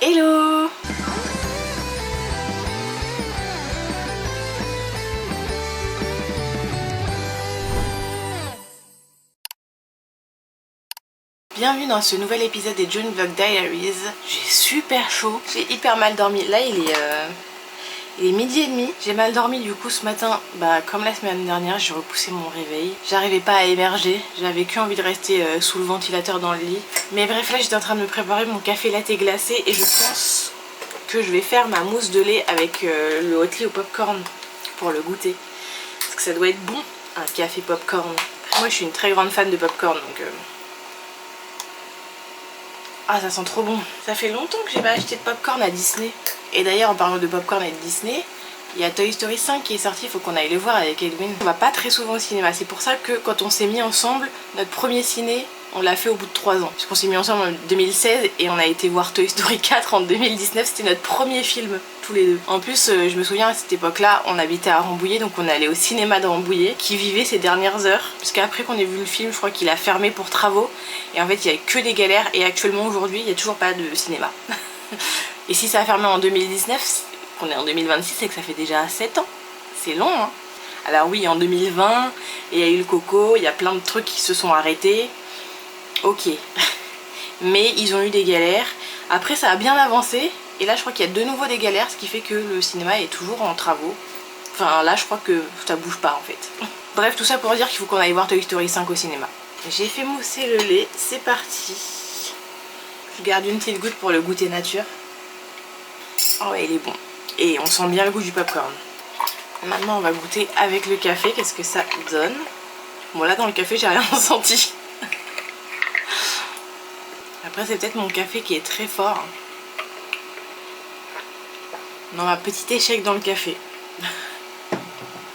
Hello! Bienvenue dans ce nouvel épisode des June Vlog Diaries. J'ai super chaud, j'ai hyper mal dormi. Là il est midi et demi. J'ai mal dormi du coup ce matin, comme la semaine dernière j'ai repoussé mon réveil. J'arrivais pas à émerger, j'avais que envie de rester sous le ventilateur dans le lit. Mais bref, là j'étais en train de me préparer mon café latte glacé et je pense que je vais faire ma mousse de lait avec le Oatly au popcorn pour le goûter. Parce que ça doit être bon, un café popcorn. Moi je suis une très grande fan de popcorn donc... Ah, ça sent trop bon. Ça fait longtemps que j'ai pas acheté de popcorn à Disney. Et d'ailleurs, en parlant de popcorn et de Disney, il y a Toy Story 5 qui est sorti, il faut qu'on aille le voir avec Edwin. On va pas très souvent au cinéma, c'est pour ça que quand on s'est mis ensemble, notre premier ciné, on l'a fait au bout de 3 ans. Parce qu'on s'est mis ensemble en 2016 et on a été voir Toy Story 4 en 2019, c'était notre premier film, tous les deux. En plus, je me souviens à cette époque-là, on habitait à Rambouillet, donc on allait au cinéma de Rambouillet, qui vivait ses dernières heures. Parce qu'après qu'on ait vu le film, je crois qu'il a fermé pour travaux. Et en fait, il y avait que des galères et actuellement, aujourd'hui, il n'y a toujours pas de cinéma. Et si ça a fermé en 2019, qu'on est en 2026, c'est que ça fait déjà 7 ans. C'est long, hein. Alors oui, en 2020, il y a eu le Coco, il y a plein de trucs qui se sont arrêtés. Ok. Mais ils ont eu des galères. Après, ça a bien avancé. Et là, je crois qu'il y a de nouveau des galères, ce qui fait que le cinéma est toujours en travaux. Enfin, là, je crois que ça bouge pas, en fait. Bref, tout ça pour dire qu'il faut qu'on aille voir Toy Story 5 au cinéma. J'ai fait mousser le lait, c'est parti. Je garde une petite goutte pour le goûter nature. Oh ouais, il est bon. Et on sent bien le goût du popcorn. Maintenant on va goûter avec le café, qu'est-ce que ça donne. Bon là dans le café j'ai rien senti. Après c'est peut-être mon café qui est très fort. Non, ma petit échec dans le café.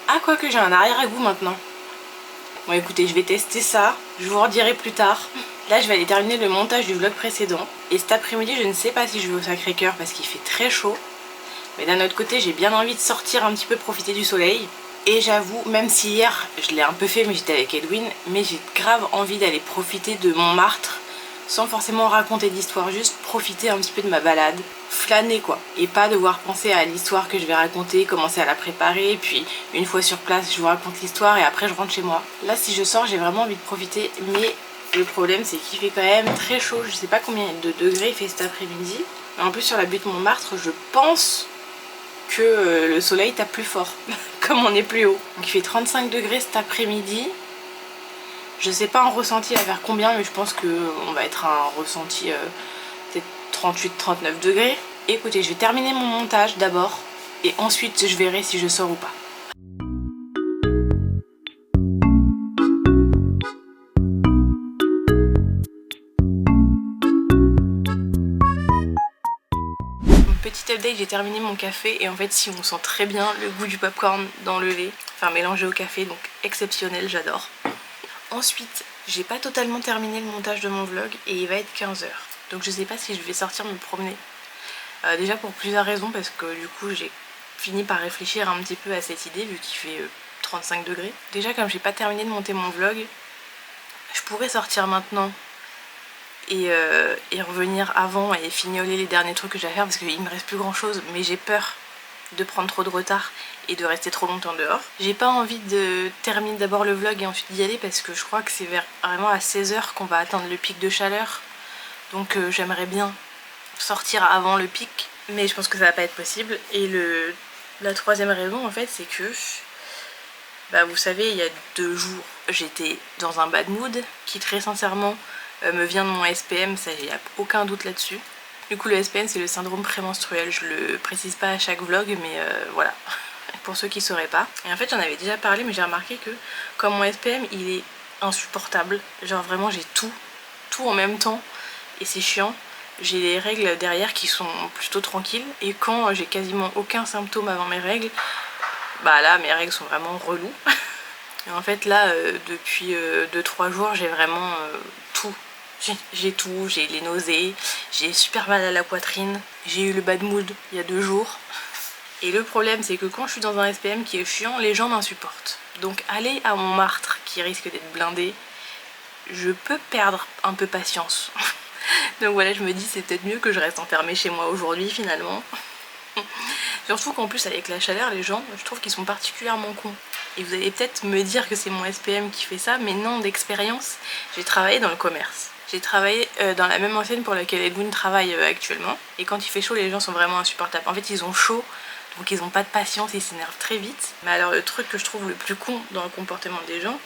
Ah, quoique j'ai un arrière-goût maintenant. Bon écoutez, je vais tester ça, je vous redirai plus tard. Là je vais aller terminer le montage du vlog précédent. Et cet après-midi je ne sais pas si je vais au Sacré-Cœur parce qu'il fait très chaud. Mais d'un autre côté j'ai bien envie de sortir un petit peu, profiter du soleil. Et j'avoue, même si hier je l'ai un peu fait mais j'étais avec Edwin, mais j'ai grave envie d'aller profiter de Montmartre sans forcément raconter d'histoire, juste profiter un petit peu de ma balade, flâner quoi, et pas devoir penser à l'histoire que je vais raconter, commencer à la préparer, puis une fois sur place je vous raconte l'histoire et après je rentre chez moi. Là si je sors j'ai vraiment envie de profiter, mais le problème c'est qu'il fait quand même très chaud, je sais pas combien de degrés il fait cet après-midi. En plus sur la butte Montmartre je pense que le soleil tape plus fort, comme on est plus haut. Donc il fait 35 degrés cet après-midi. Je sais pas en ressenti à vers combien, mais je pense qu'on va être à un ressenti peut-être 38-39 degrés. Et écoutez, je vais terminer mon montage d'abord, et ensuite je verrai si je sors ou pas. Petit update, j'ai terminé mon café et en fait si on sent très bien le goût du popcorn dans le lait, enfin mélangé au café, donc exceptionnel, j'adore. Ensuite, j'ai pas totalement terminé le montage de mon vlog et il va être 15 h. Donc je sais pas si je vais sortir me promener. Déjà pour plusieurs raisons, parce que du coup j'ai fini par réfléchir un petit peu à cette idée vu qu'il fait 35 degrés. Déjà comme j'ai pas terminé de monter mon vlog, je pourrais sortir maintenant et revenir avant et fignoler les derniers trucs que j'ai à faire parce qu'il me reste plus grand chose, mais j'ai peur de prendre trop de retard et de rester trop longtemps dehors. J'ai pas envie de terminer d'abord le vlog et ensuite d'y aller parce que je crois que c'est vraiment à 16 h qu'on va atteindre le pic de chaleur. Donc j'aimerais bien sortir avant le pic, mais je pense que ça va pas être possible. Et la troisième raison en fait c'est que vous savez, il y a 2 jours j'étais dans un bad mood qui très sincèrement me vient de mon SPM, ça y a aucun doute là-dessus. Du coup le SPM c'est le syndrome prémenstruel, je le précise pas à chaque vlog mais voilà, pour ceux qui sauraient pas. Et en fait j'en avais déjà parlé mais j'ai remarqué que comme mon SPM il est insupportable, genre vraiment j'ai tout en même temps et c'est chiant. J'ai les règles derrière qui sont plutôt tranquilles et quand j'ai quasiment aucun symptôme avant mes règles, là mes règles sont vraiment reloues. Et en fait là depuis 2-3 jours j'ai vraiment tout. J'ai tout, j'ai les nausées, j'ai super mal à la poitrine, j'ai eu le bad mood il y a 2 jours. Et le problème c'est que quand je suis dans un SPM qui est chiant, les gens m'insupportent. Donc aller à Montmartre qui risque d'être blindé, je peux perdre un peu patience. Donc voilà, je me dis c'est peut-être mieux que je reste enfermée chez moi aujourd'hui finalement. Surtout qu'en plus avec la chaleur, les gens, je trouve qu'ils sont particulièrement cons. Et vous allez peut-être me dire que c'est mon SPM qui fait ça, mais non, d'expérience, j'ai travaillé dans le commerce. J'ai travaillé dans la même enseigne pour laquelle Edwin travaille actuellement. Et quand il fait chaud, les gens sont vraiment insupportables. En fait, ils ont chaud, donc ils n'ont pas de patience, ils s'énervent très vite. Mais alors le truc que je trouve le plus con dans le comportement des gens,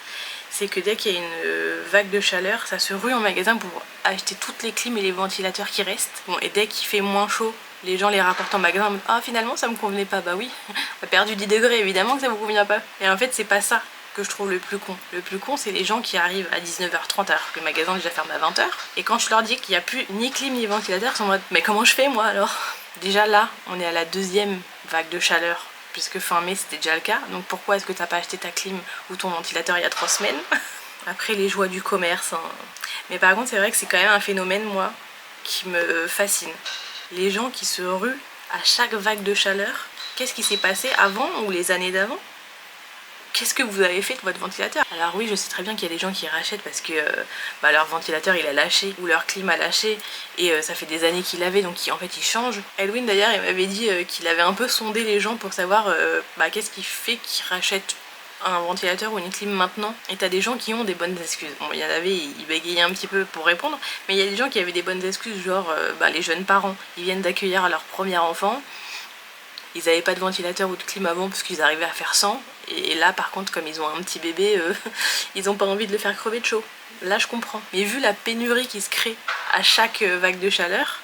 c'est que dès qu'il y a une vague de chaleur, ça se rue en magasin pour acheter toutes les clims et les ventilateurs qui restent. Bon, et dès qu'il fait moins chaud, les gens les rapportent en magasin en mode ah finalement ça me convenait pas, bah oui, on a perdu 10 degrés, évidemment que ça vous convient pas. Et en fait c'est pas ça que je trouve le plus con. Le plus con c'est les gens qui arrivent à 19h30 alors que le magasin déjà ferme à 20h. Et quand je leur dis qu'il n'y a plus ni clim ni ventilateur, ils sont en mode mais comment je fais moi alors? Déjà là, on est à la deuxième vague de chaleur, puisque fin mai c'était déjà le cas, donc pourquoi est-ce que t'as pas acheté ta clim ou ton ventilateur il y a 3 semaines? Après les joies du commerce, hein. Mais par contre c'est vrai que c'est quand même un phénomène moi qui me fascine. Les gens qui se ruent à chaque vague de chaleur, qu'est-ce qui s'est passé avant ou les années d'avant? Qu'est-ce que vous avez fait de votre ventilateur? Alors oui, je sais très bien qu'il y a des gens qui rachètent parce que leur ventilateur il a lâché ou leur clim a lâché et ça fait des années qu'il l'avait, donc en fait il change. Edwin d'ailleurs il m'avait dit qu'il avait un peu sondé les gens pour savoir qu'est-ce qui fait qu'ils rachètent un ventilateur ou une clim maintenant. Et t'as des gens qui ont des bonnes excuses. Bon, il y en avait, ils bégayaient un petit peu pour répondre, mais il y a des gens qui avaient des bonnes excuses, genre les jeunes parents, ils viennent d'accueillir leur premier enfant, ils n'avaient pas de ventilateur ou de clim avant parce qu'ils arrivaient à faire 100, et là par contre comme ils ont un petit bébé, ils n'ont pas envie de le faire crever de chaud. Là je comprends. Mais vu la pénurie qui se crée à chaque vague de chaleur,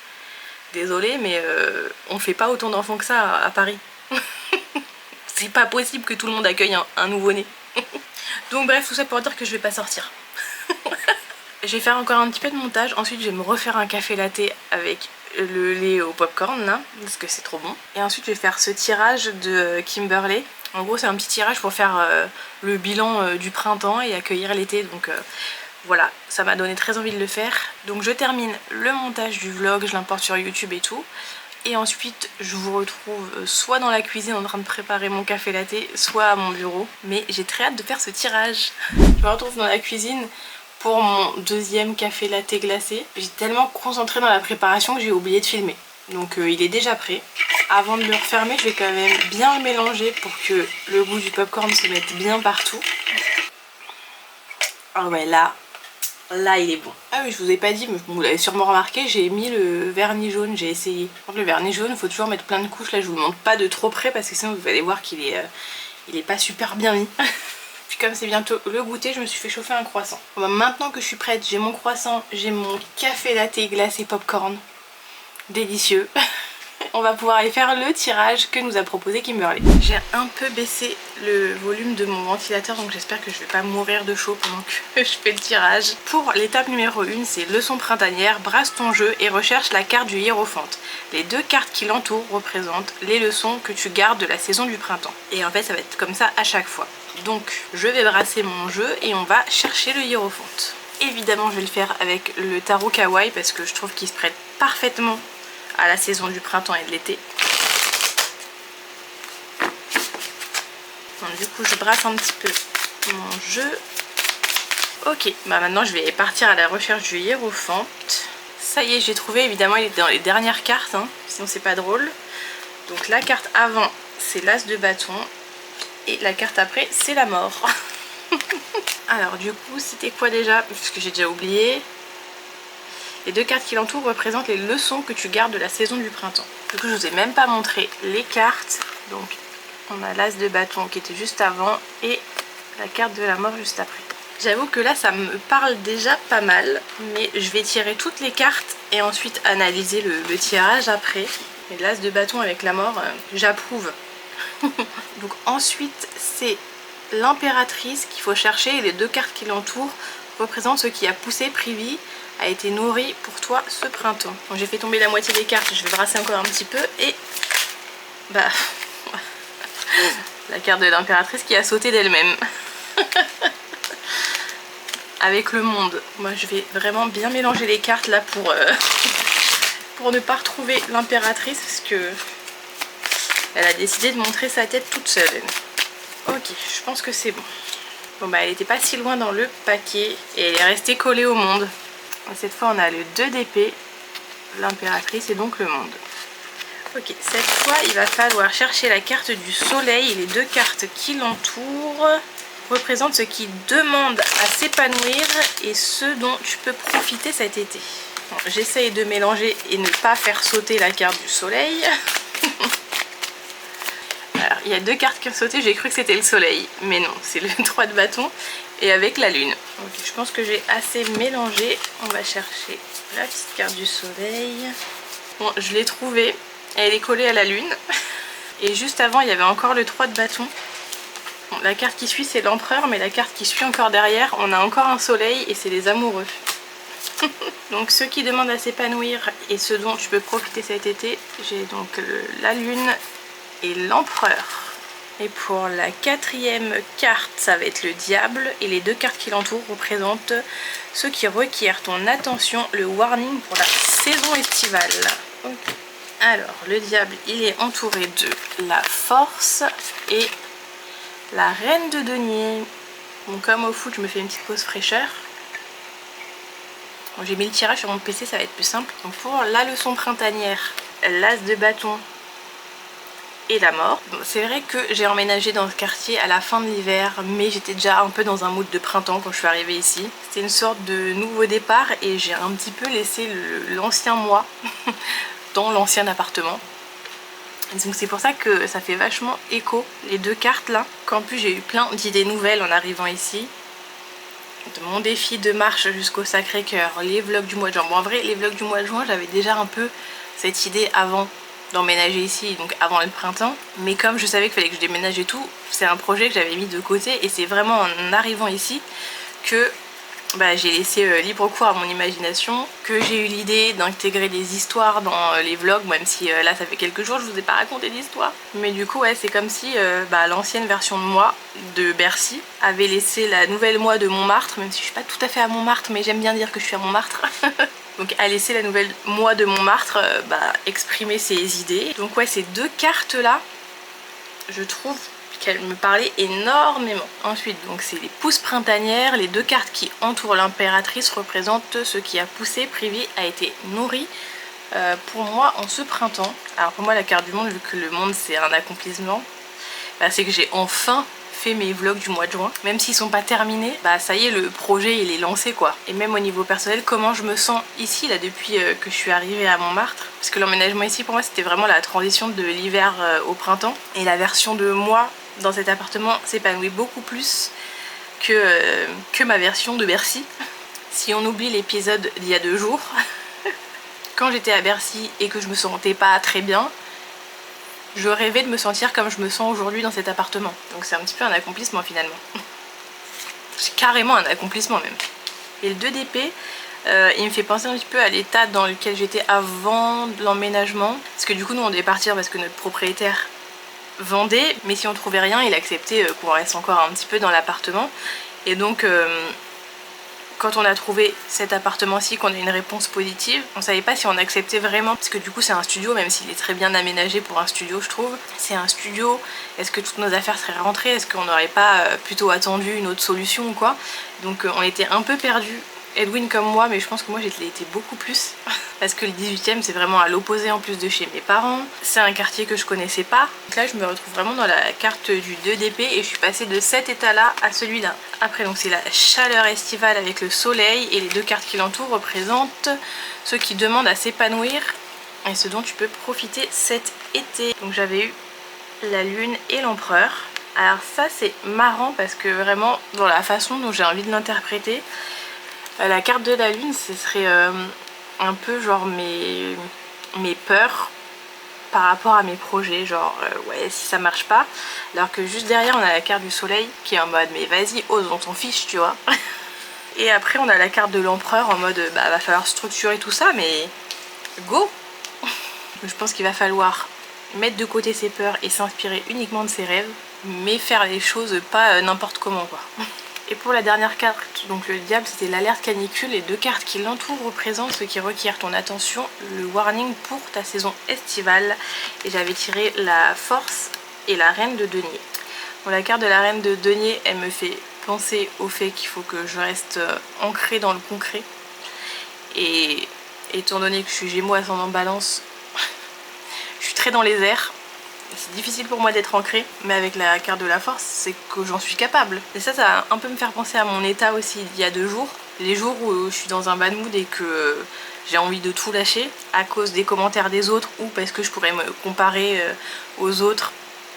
désolée mais on fait pas autant d'enfants que ça à Paris. C'est pas possible que tout le monde accueille un nouveau-né. Donc bref, tout ça pour dire que je vais pas sortir. Je vais faire encore un petit peu de montage, ensuite je vais me refaire un café latte avec le lait au popcorn là, parce que c'est trop bon. Et ensuite je vais faire ce tirage de Kimberley. En gros c'est un petit tirage pour faire le bilan du printemps et accueillir l'été, donc voilà, ça m'a donné très envie de le faire. Donc je termine le montage du vlog, je l'importe sur YouTube et tout. Et ensuite je vous retrouve soit dans la cuisine en train de préparer mon café latte, soit à mon bureau. Mais j'ai très hâte de faire ce tirage. Je me retrouve dans la cuisine pour mon deuxième café latte glacé. J'ai tellement concentré dans la préparation que j'ai oublié de filmer. Donc il est déjà prêt. Avant de le refermer, je vais quand même bien le mélanger pour que le goût du popcorn se mette bien partout. Ah ouais, là il est bon. Ah oui, je vous ai pas dit, mais vous l'avez sûrement remarqué, j'ai mis le vernis jaune, j'ai essayé. Donc le vernis jaune, il faut toujours mettre plein de couches. Là je vous montre pas de trop près parce que sinon vous allez voir qu'il est pas super bien mis. Puis comme c'est bientôt le goûter, je me suis fait chauffer un croissant. Bon, bah, maintenant que je suis prête, j'ai mon croissant, j'ai mon café latte glacé popcorn. Délicieux. On va pouvoir aller faire le tirage que nous a proposé Kimberley. J'ai un peu baissé le volume de mon ventilateur, donc j'espère que je vais pas mourir de chaud pendant que je fais le tirage. Pour l'étape numéro 1, c'est leçon printanière, brasse ton jeu et recherche la carte du hiérophante. Les deux cartes qui l'entourent représentent les leçons que tu gardes de la saison du printemps. Et en fait ça va être comme ça à chaque fois. Donc je vais brasser mon jeu et on va chercher le hiérophante. Évidemment je vais le faire avec le tarot kawaii parce que je trouve qu'il se prête parfaitement à la saison du printemps et de l'été. Du coup je brasse un petit peu mon jeu. Ok, bah maintenant je vais partir à la recherche du hiérophante. Ça y est, j'ai trouvé, évidemment il est dans les dernières cartes, hein, sinon c'est pas drôle. Donc la carte avant c'est l'as de bâton et la carte après c'est la mort. Alors du coup c'était quoi déjà, parce que j'ai déjà oublié. Les deux cartes qui l'entourent représentent les leçons que tu gardes de la saison du printemps. Du coup je vous ai même pas montré les cartes. Donc on a l'as de bâton qui était juste avant et la carte de la mort juste après. J'avoue que là ça me parle déjà pas mal, mais je vais tirer toutes les cartes et ensuite analyser le tirage après. Et l'as de bâton avec la mort, j'approuve. Donc ensuite c'est l'impératrice qu'il faut chercher et les deux cartes qui l'entourent représentent ce qui a poussé, pris vie, a été nourri pour toi ce printemps. Bon, j'ai fait tomber la moitié des cartes, je vais brasser encore un petit peu et bah la carte de l'impératrice qui a sauté d'elle-même. Avec le monde. Moi je vais vraiment bien mélanger les cartes là pour ne pas retrouver l'impératrice parce que elle a décidé de montrer sa tête toute seule. Ok, je pense que c'est bon. Bon bah elle était pas si loin dans le paquet et elle est restée collée au monde. Et cette fois on a le 2 d'épée l'impératrice et donc le monde. Ok, cette fois il va falloir chercher la carte du soleil et les 2 cartes qui l'entourent représentent ce qui demande à s'épanouir et ce dont tu peux profiter cet été. Bon, j'essaye de mélanger et ne pas faire sauter la carte du soleil. Alors, il y a 2 cartes qui ont sauté, j'ai cru que c'était le soleil, mais non, c'est le 3 de bâton et avec la lune. Donc, je pense que j'ai assez mélangé. On va chercher la petite carte du soleil. Bon, je l'ai trouvée. Elle est collée à la lune. Et juste avant, il y avait encore le 3 de bâton. Bon, la carte qui suit, c'est l'empereur, mais la carte qui suit encore derrière, on a encore un soleil et c'est les amoureux. Donc ceux qui demandent à s'épanouir et ceux dont tu peux profiter cet été, j'ai donc la lune et l'empereur. Et pour la 4e carte, ça va être le diable et les 2 cartes qui l'entourent représentent ceux qui requièrent ton attention, le warning pour la saison estivale. Okay. Alors, le diable, il est entouré de la force et la reine de denier. Bon, comme au foot, je me fais une petite pause fraîcheur. Bon, j'ai mis le tirage sur mon PC, ça va être plus simple. Donc pour la leçon printanière, l'as de bâton et la mort. Bon, c'est vrai que j'ai emménagé dans ce quartier à la fin de l'hiver, mais j'étais déjà un peu dans un mood de printemps quand je suis arrivée ici. C'était une sorte de nouveau départ et j'ai un petit peu laissé l'ancien moi dans l'ancien appartement. Donc c'est pour ça que ça fait vachement écho les 2 cartes là. Qu'en plus j'ai eu plein d'idées nouvelles en arrivant ici. De mon défi de marche jusqu'au Sacré-Cœur, les vlogs du mois de juin. Bon en vrai les vlogs du mois de juin j'avais déjà un peu cette idée avant d'emménager ici, donc avant le printemps. Mais comme je savais qu'il fallait que je déménage et tout, c'est un projet que j'avais mis de côté et c'est vraiment en arrivant ici que j'ai laissé libre cours à mon imagination, que j'ai eu l'idée d'intégrer des histoires dans les vlogs, même si là ça fait quelques jours que je vous ai pas raconté d'histoire. Mais du coup ouais, c'est comme si l'ancienne version de moi de Bercy avait laissé la nouvelle moi de Montmartre, même si je suis pas tout à fait à Montmartre, mais j'aime bien dire que je suis à Montmartre. Donc a laissé la nouvelle moi de Montmartre exprimer ses idées. Donc ouais, ces 2 cartes là, je trouve qu'elle me parlait énormément. Ensuite, donc c'est les pousses printanières, les 2 cartes qui entourent l'impératrice représentent ce qui a poussé, privé, a été nourri pour moi en ce printemps. Alors pour moi la carte du monde, vu que le monde c'est un accomplissement, c'est que j'ai enfin fait mes vlogs du mois de juin. Même s'ils sont pas terminés, ça y est, le projet il est lancé quoi. Et même au niveau personnel, comment je me sens ici là depuis que je suis arrivée à Montmartre. Parce que l'emménagement ici pour moi c'était vraiment la transition de l'hiver au printemps. Et la version de moi dans cet appartement s'épanouit beaucoup plus que ma version de Bercy. Si on oublie l'épisode d'il y a 2 jours, quand j'étais à Bercy et que je me sentais pas très bien, je rêvais de me sentir comme je me sens aujourd'hui dans cet appartement. Donc c'est un petit peu un accomplissement finalement. C'est carrément un accomplissement même. Et le 2 d'épée, il me fait penser un petit peu à l'état dans lequel j'étais avant l'emménagement. Parce que du coup nous on devait partir parce que notre propriétaire vendait, mais si on trouvait rien, il acceptait qu'on reste encore un petit peu dans l'appartement. Et donc quand on a trouvé cet appartement-ci, qu'on a une réponse positive, on savait pas si on acceptait vraiment, parce que du coup c'est un studio, même s'il est très bien aménagé pour un studio je trouve. C'est un studio, est-ce que toutes nos affaires seraient rentrées, est-ce qu'on n'aurait pas plutôt attendu une autre solution ou quoi. Donc on était un peu perdus, Edwin comme moi, mais je pense que moi j'ai été beaucoup plus. Parce que le 18e c'est vraiment à l'opposé en plus de chez mes parents. C'est un quartier que je connaissais pas. Donc là je me retrouve vraiment dans la carte du 2 d'épée et je suis passée de cet état là à celui-là. Après donc c'est la chaleur estivale avec le soleil et les 2 cartes qui l'entourent représentent ceux qui demandent à s'épanouir et ce dont tu peux profiter cet été. Donc j'avais eu la lune et l'empereur. Alors ça c'est marrant parce que vraiment dans la façon dont j'ai envie de l'interpréter, la carte de la lune ce serait un peu genre mes peurs par rapport à mes projets, genre ouais si ça marche pas, alors que juste derrière on a la carte du soleil qui est en mode mais vas-y ose, on s'en fiche tu vois. Et après on a la carte de l'empereur en mode va falloir structurer tout ça mais go. Je pense qu'il va falloir mettre de côté ses peurs et s'inspirer uniquement de ses rêves, mais faire les choses pas n'importe comment quoi. Et pour la dernière carte, donc le diable, c'était l'alerte canicule. Les 2 cartes qui l'entourent représentent ce qui requiert ton attention, le warning pour ta saison estivale. Et j'avais tiré la force et la reine de denier. Bon, la carte de la reine de denier, elle me fait penser au fait qu'il faut que je reste ancrée dans le concret. Et étant donné que je suis Gémeaux ascendant Balance, je suis très dans les airs. C'est difficile pour moi d'être ancrée, mais avec la carte de la force, c'est que j'en suis capable. Et ça va un peu me faire penser à mon état aussi il y a 2 jours. Les jours où je suis dans un bad mood et que j'ai envie de tout lâcher à cause des commentaires des autres ou parce que je pourrais me comparer aux autres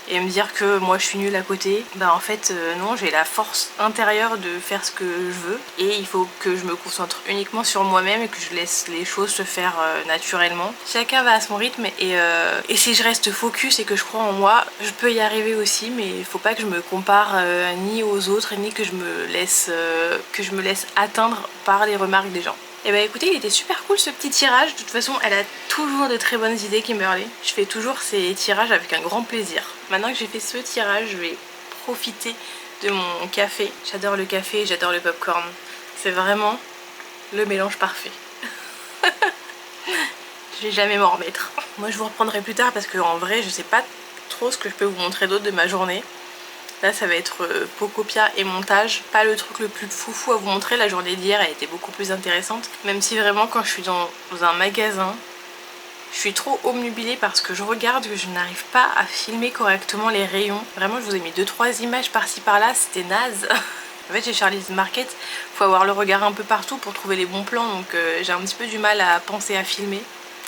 et me dire que moi je suis nulle à côté. Bah en fait non, j'ai la force intérieure de faire ce que je veux et il faut que je me concentre uniquement sur moi-même et que je laisse les choses se faire naturellement. Chacun va à son rythme et si je reste focus et que je crois en moi, je peux y arriver aussi, mais il faut pas que je me compare ni aux autres ni que je me laisse atteindre par les remarques des gens. Et bah écoutez, il était super cool ce petit tirage. De toute façon, elle a toujours de très bonnes idées, Kimberly. Je fais toujours ces tirages avec un grand plaisir. Maintenant que j'ai fait ce tirage, je vais profiter de mon café. J'adore le café et j'adore le popcorn. C'est vraiment le mélange parfait. Je vais jamais m'en remettre. Moi je vous reprendrai plus tard parce qu'en vrai je sais pas trop ce que je peux vous montrer d'autre de ma journée. Là ça va être Pocopia et montage. Pas le truc le plus foufou à vous montrer. La journée d'hier elle était beaucoup plus intéressante. Même si vraiment quand je suis dans un magasin, je suis trop obnubilée parce que je regarde que je n'arrive pas à filmer correctement les rayons. Vraiment je vous ai mis 2-3 images par-ci par-là, c'était naze. En fait chez Charlie's Market, faut avoir le regard un peu partout pour trouver les bons plans. Donc j'ai un petit peu du mal à penser à filmer.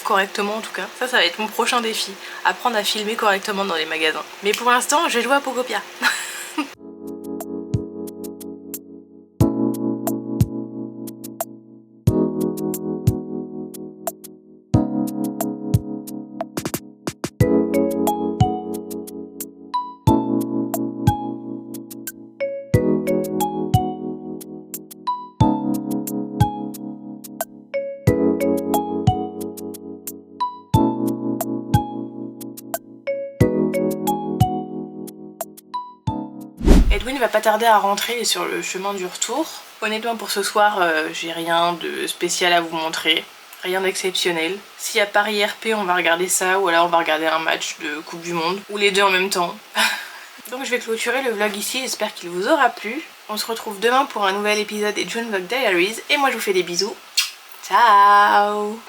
Correctement en tout cas. Ça va être mon prochain défi. Apprendre à filmer correctement dans les magasins. Mais pour l'instant je vais jouer à Pocopia. Edwin va pas tarder à rentrer sur le chemin du retour. Honnêtement pour ce soir, j'ai rien de spécial à vous montrer. Rien d'exceptionnel. Si à Paris RP on va regarder ça ou alors on va regarder un match de Coupe du Monde. Ou les deux en même temps. Donc je vais clôturer le vlog ici, j'espère qu'il vous aura plu. On se retrouve demain pour un nouvel épisode des June Vlog Diaries. Et moi je vous fais des bisous. Ciao!